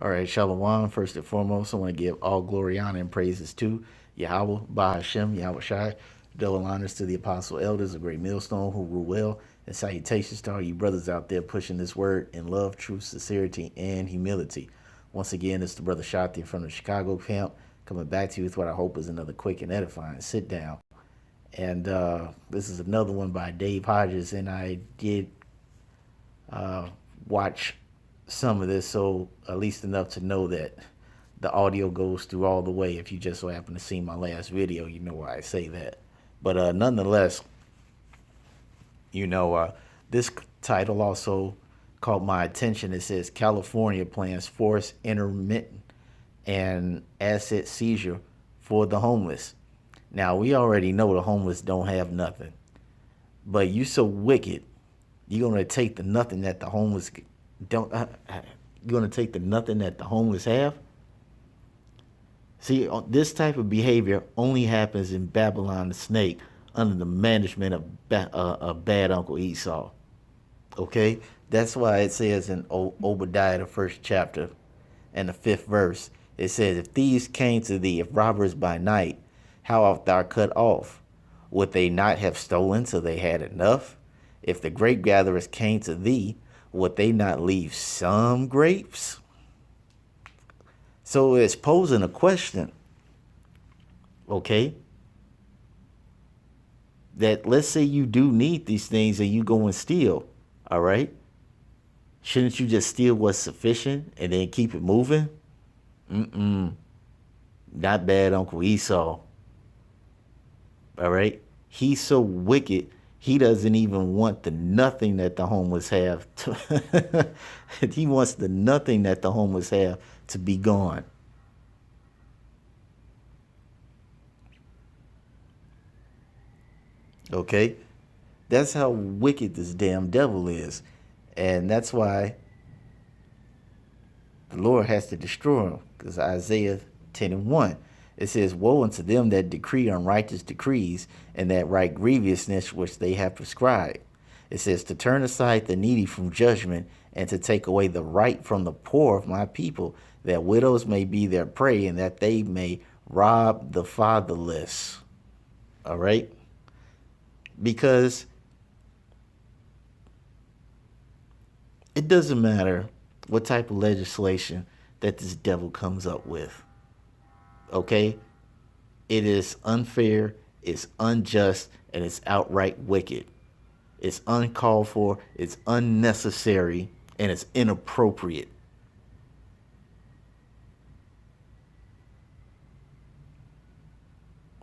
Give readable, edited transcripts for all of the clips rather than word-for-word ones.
All right, Shalom. First and foremost, I want to give all glory, honor, and praises to Yahweh, Bahashem, Yahweh Shai. Double honors to the apostle elders, a great millstone who rule well, and salutations to all you brothers out there pushing this word in love, truth, sincerity, and humility. Once again, it's the brother Shati from the Chicago camp, coming back to you with what I hope is another quick and edifying sit down. And this is another one by Dave Hodges, and I did watch some of this, so at least enough to know that the audio goes through all the way. If you just so happen to see my last video, you know why I say that. But nonetheless, you know, this title also caught my attention. It says California plans force intermittent and asset seizure for the homeless. Now we already know the homeless don't have nothing, but you so wicked, you're gonna take the nothing that the homeless don't. You're gonna take the nothing that the homeless have. See, this type of behavior only happens in Babylon the Snake under the management of bad Uncle Esau. Okay, that's why it says in Obadiah the first chapter and the fifth verse, it says, "If thieves came to thee, if robbers by night, how art thou cut off? Would they not have stolen till they had enough? If the grape gatherers came to thee, would they not leave some grapes?" So it's posing a question, okay? That let's say you do need these things and you go and steal, all right? Shouldn't you just steal what's sufficient and then keep it moving? Not bad, Uncle Esau, all right? He's so wicked, he doesn't even want the nothing that the homeless have. He wants the nothing that the homeless have to be gone. Okay? That's how wicked this damn devil is. And that's why the Lord has to destroy him. Because Isaiah 10 and 1, it says, "Woe unto them that decree unrighteous decrees, and that write grievousness which they have prescribed." It says, "To turn aside the needy from judgment, and to take away the right from the poor of my people, that widows may be their prey, and that they may rob the fatherless." All right? Because it doesn't matter what type of legislation that this devil comes up with. Okay? It is unfair, it's unjust, and it's outright wicked. It's uncalled for, it's unnecessary, and it's inappropriate.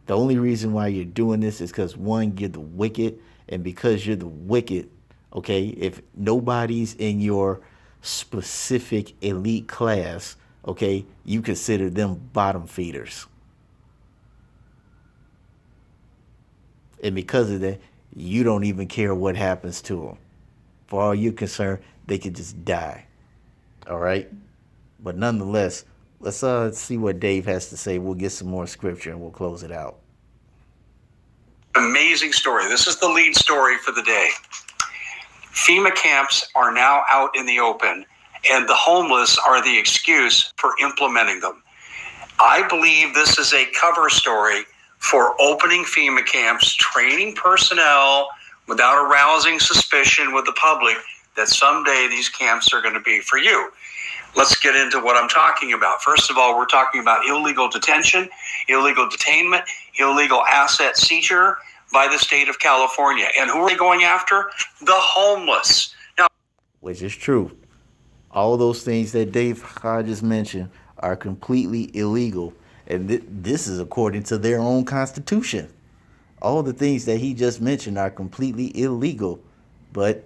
The only reason why you're doing this is because, one, you're the wicked, and because you're the wicked, okay, if nobody's in your specific elite class, okay, you consider them bottom feeders. And because of that, you don't even care what happens to them. For all you're concerned, they could just die. All right? But nonetheless, let's see what Dave has to say. We'll get some more scripture and we'll close it out. Amazing story. This is the lead story for the day. FEMA camps are now out in the open, and the homeless are the excuse for implementing them. I believe this is a cover story for opening FEMA camps, training personnel without arousing suspicion with the public that someday these camps are going to be for you. Let's get into what I'm talking about. First of all, we're talking about illegal detention, illegal detainment, illegal asset seizure by the state of California. And who are they going after? The homeless. Now, which is true. All those things that Dave Hodges mentioned are completely illegal. And this is according to their own constitution. All the things that he just mentioned are completely illegal. But,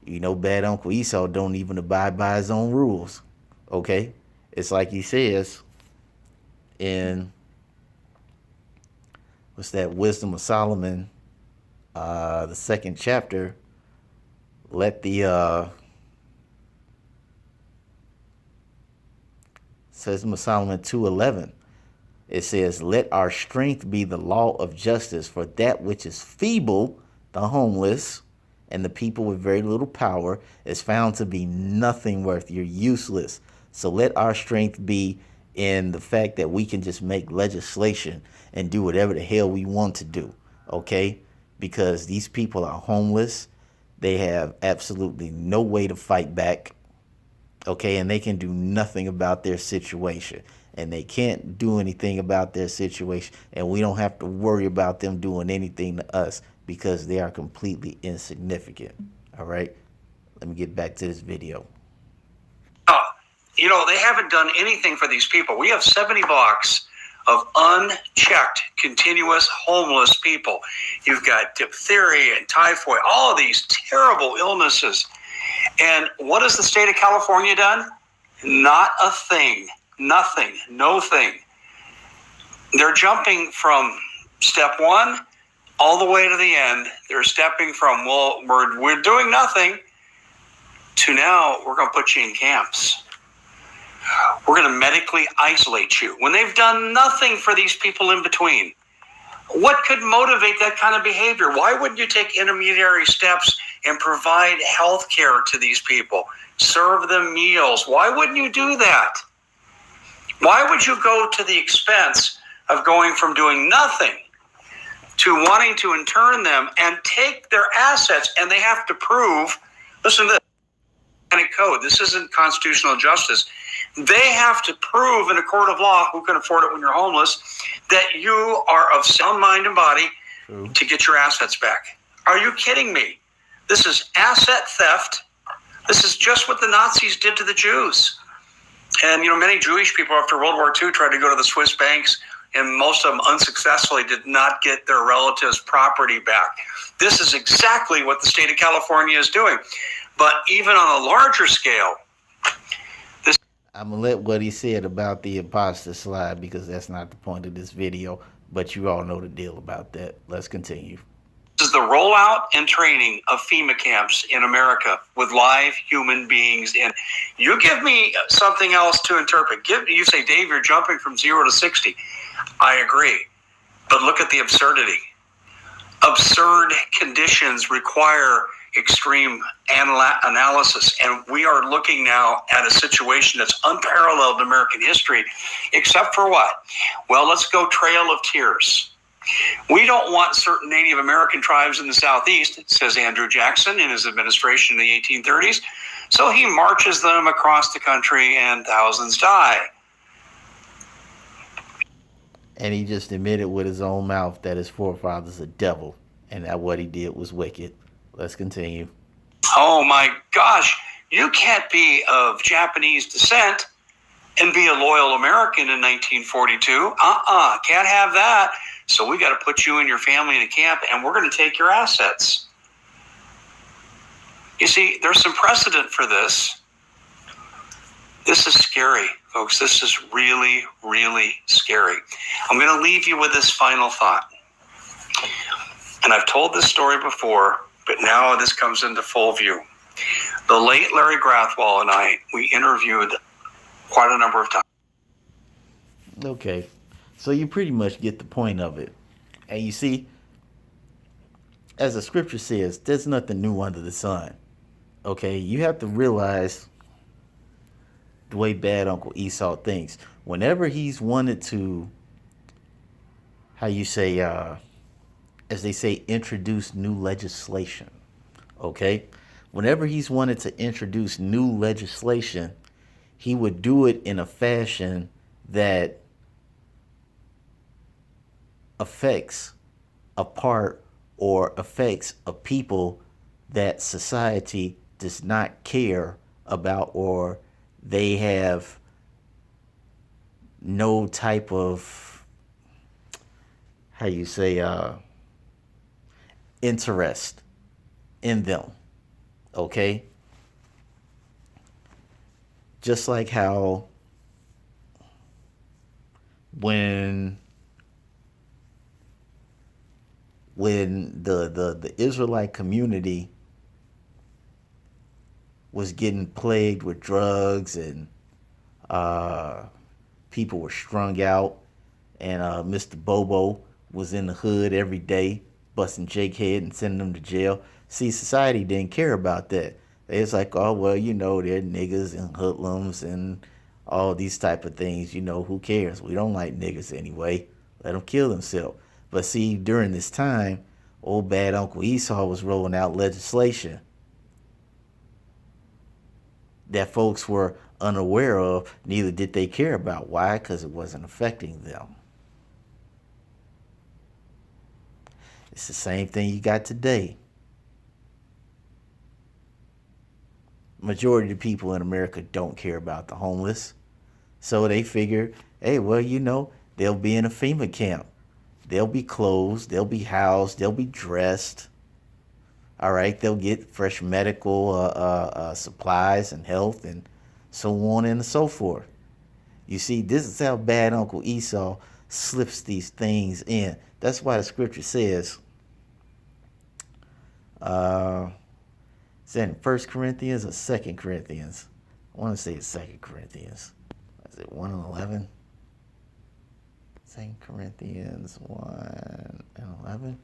you know, bad Uncle Esau don't even abide by his own rules. Okay? It's like he says in, what's that, Wisdom of Solomon, the second chapter, let the, says in Solomon 2:11, it says, "Let our strength be the law of justice, for that which is feeble, the homeless, and the people with very little power, is found to be nothing worth." You're useless. So let our strength be in the fact that we can just make legislation and do whatever the hell we want to do, okay? Because these people are homeless. They have absolutely no way to fight back, okay? And they can do nothing about their situation. And they can't do anything about their situation. And we don't have to worry about them doing anything to us because they are completely insignificant, all right? Let me get back to this video. You know, they haven't done anything for these people. We have 70 blocks of unchecked, continuous homeless people. You've got diphtheria and typhoid, all of these terrible illnesses. And what has the state of California done? Not a thing. Nothing. No thing. They're jumping from step one all the way to the end. They're stepping from, well, we're doing nothing, to now we're going to put you in camps. We're going to medically isolate you when they've done nothing for these people in between. What could motivate that kind of behavior? Why wouldn't you take intermediary steps and provide health care to these people? Serve them meals. Why wouldn't you do that? Why would you go to the expense of going from doing nothing to wanting to intern them and take their assets, and they have to prove, listen to this, code. This isn't constitutional justice. They have to prove in a court of law, who can afford it when you're homeless, that you are of sound mind and body to get your assets back. Are you kidding me? This is asset theft. This is just what the Nazis did to the Jews. And, you know, many Jewish people after World War II tried to go to the Swiss banks, and most of them unsuccessfully did not get their relatives' property back. This is exactly what the state of California is doing. But even on a larger scale, I'm going to let what he said about the imposter slide because that's not the point of this video, but you all know the deal about that. Let's continue. This is the rollout and training of FEMA camps in America with live human beings in. You give me something else to interpret. You say, Dave, you're jumping from 0 to 60. I agree. But look at the absurdity. Absurd conditions require extreme analysis, and we are looking now at a situation that's unparalleled in American history, except for what? Well, let's go Trail of Tears. We don't want certain Native American tribes in the Southeast, says Andrew Jackson in his administration in the 1830s, so he marches them across the country and thousands die. And he just admitted with his own mouth that his forefathers are devil, and that what he did was wicked. Let's continue. Oh my gosh, you can't be of Japanese descent and be a loyal American in 1942. Can't have that. So we got to put you and your family in a camp, and we're going to take your assets. You see, there's some precedent for this. This is scary, folks. This is really, really scary. I'm going to leave you with this final thought. And I've told this story before, but now this comes into full view. The late Larry Grathwohl and I, we interviewed quite a number of times. Okay, so you pretty much get the point of it. And you see, as the scripture says, there's nothing new under the sun. Okay, you have to realize the way bad Uncle Esau thinks. Whenever he's wanted to, how you say, as they say, introduce new legislation, okay? Whenever he's wanted to introduce new legislation, he would do it in a fashion that affects a part or affects a people that society does not care about, or they have no type of, how you say, interest in them, okay? Just like how when the Israelite community was getting plagued with drugs and people were strung out, and Mr. Bobo was in the hood every day busting Jake head and sending them to jail. See, society didn't care about that. It's like, oh, well, you know, they're niggas and hoodlums and all these type of things. Who cares? We don't like niggas anyway. Let them kill themselves. But see, during this time, old bad Uncle Esau was rolling out legislation that folks were unaware of, neither did they care about. Why? Because it wasn't affecting them. It's the same thing you got today. Majority of the people in America don't care about the homeless. So they figure, hey, well, they'll be in a FEMA camp. They'll be clothed, they'll be housed, they'll be dressed. All right, they'll get fresh medical supplies and health and so on and so forth. You see, this is how bad Uncle Esau slips these things in. That's why the scripture says, is that in 1 Corinthians or 2 Corinthians? I want to say it's 2 Corinthians. Is it 1 and 11? 2 Corinthians 1 and 11?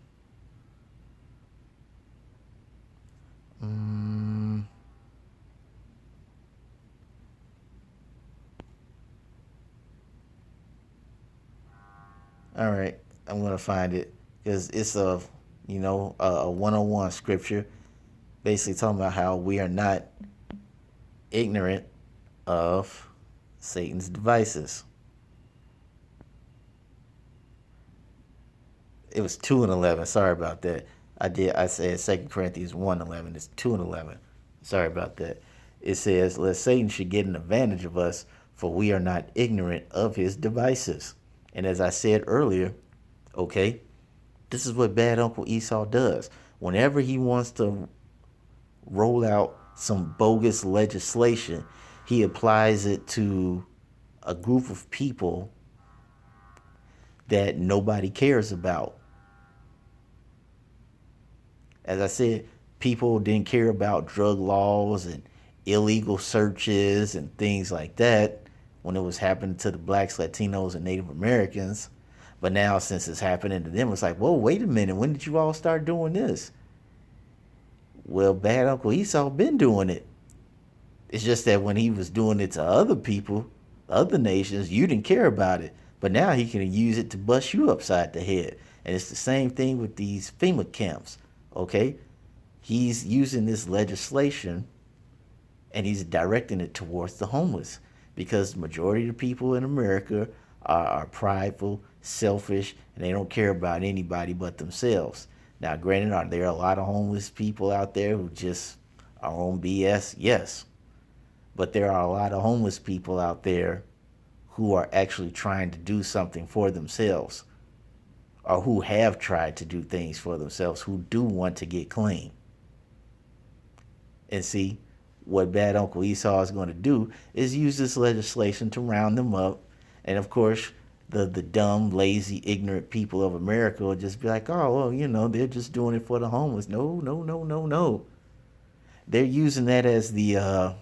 All right, I'm going to find it because it's a 101 scripture basically talking about how we are not ignorant of Satan's devices. It was 2 and 11. Sorry about that. I said 2 Corinthians 1:11. It's 2 and 11. Sorry about that. It says, lest Satan should get an advantage of us, for we are not ignorant of his devices. And as I said earlier, okay, this is what bad Uncle Esau does. Whenever he wants to roll out some bogus legislation, he applies it to a group of people that nobody cares about. As I said, people didn't care about drug laws and illegal searches and things like that when it was happening to the blacks, Latinos, and Native Americans. But now, since it's happening to them, it's like, whoa, wait a minute. When did you all start doing this? Well, bad Uncle Esau been doing it. It's just that when he was doing it to other people, other nations, you didn't care about it. But now he can use it to bust you upside the head. And it's the same thing with these FEMA camps. Okay, he's using this legislation and he's directing it towards the homeless because the majority of the people in America are prideful, selfish, and they don't care about anybody but themselves. Now, granted, are there a lot of homeless people out there who just are on BS? Yes. But there are a lot of homeless people out there who are actually trying to do something for themselves, or who have tried to do things for themselves, who do want to get clean. And see, what bad Uncle Esau is going to do is use this legislation to round them up. And of course, the dumb, lazy, ignorant people of America will just be like, oh, well, they're just doing it for the homeless. No, no, no, no, no. They're using that as the,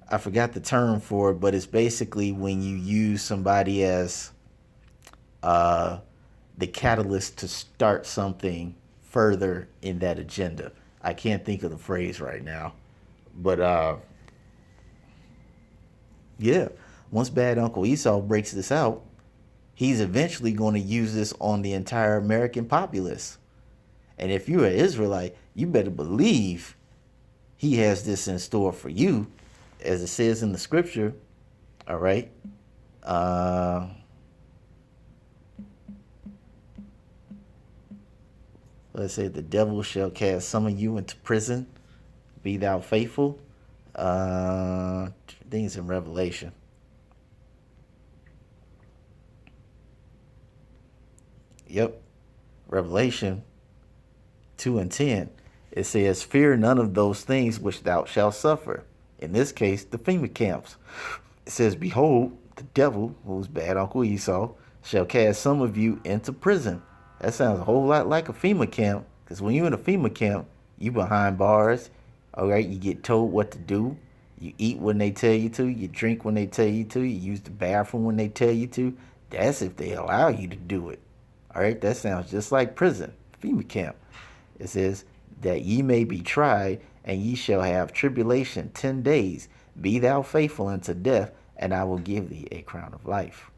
I forgot the term for it, but it's basically when you use somebody as the catalyst to start something further in that agenda. I can't think of the phrase right now, but yeah, once bad Uncle Esau breaks this out, he's eventually going to use this on the entire American populace. And if you're an Israelite, you better believe he has this in store for you, as it says in the scripture. All right. Let's say the devil shall cast some of you into prison. Be thou faithful. Things in Revelation. Yep. Revelation 2 and 10. It says, fear none of those things which thou shalt suffer. In this case, the FEMA camps. It says, behold, the devil, who's bad Uncle Esau, shall cast some of you into prison. That sounds a whole lot like a FEMA camp, because when you're in a FEMA camp, you behind bars. All right, you get told what to do. You eat when they tell you to. You drink when they tell you to. You use the bathroom when they tell you to. That's if they allow you to do it. All right, that sounds just like prison, FEMA camp. It says that ye may be tried, and ye shall have tribulation 10 days. Be thou faithful unto death, and I will give thee a crown of life.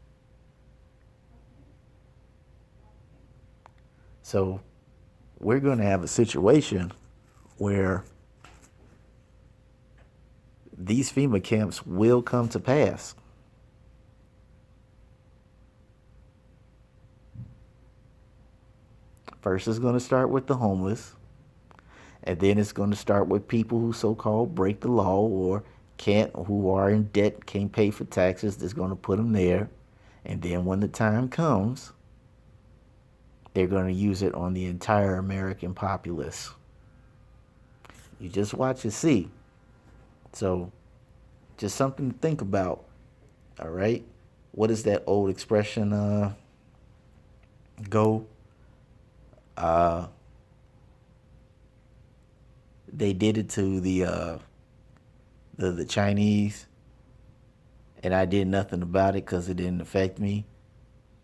So we're going to have a situation where these FEMA camps will come to pass. First, it's going to start with the homeless, and then it's going to start with people who so-called break the law or who are in debt, can't pay for taxes. That's going to put them there. And then when the time comes, they're going to use it on the entire American populace. You just watch and see. So, just something to think about. All right? What is that old expression go? They did it to the Chinese, and I did nothing about it because it didn't affect me.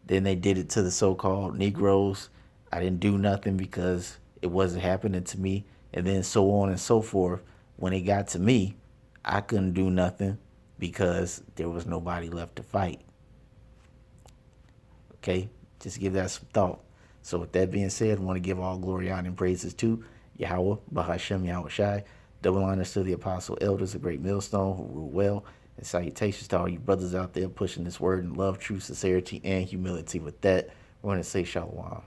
Then they did it to the so-called Negroes. I didn't do nothing because it wasn't happening to me. And then so on and so forth. When it got to me, I couldn't do nothing because there was nobody left to fight. Okay? Just give that some thought. So with that being said, I want to give all glory, honor, and praises to Yahweh, Bahashem, Yahweh Shai. Double honors to the apostle elders, the great millstone who rule well. And salutations to all you brothers out there pushing this word in love, truth, sincerity, and humility. With that, we're going to say shalom.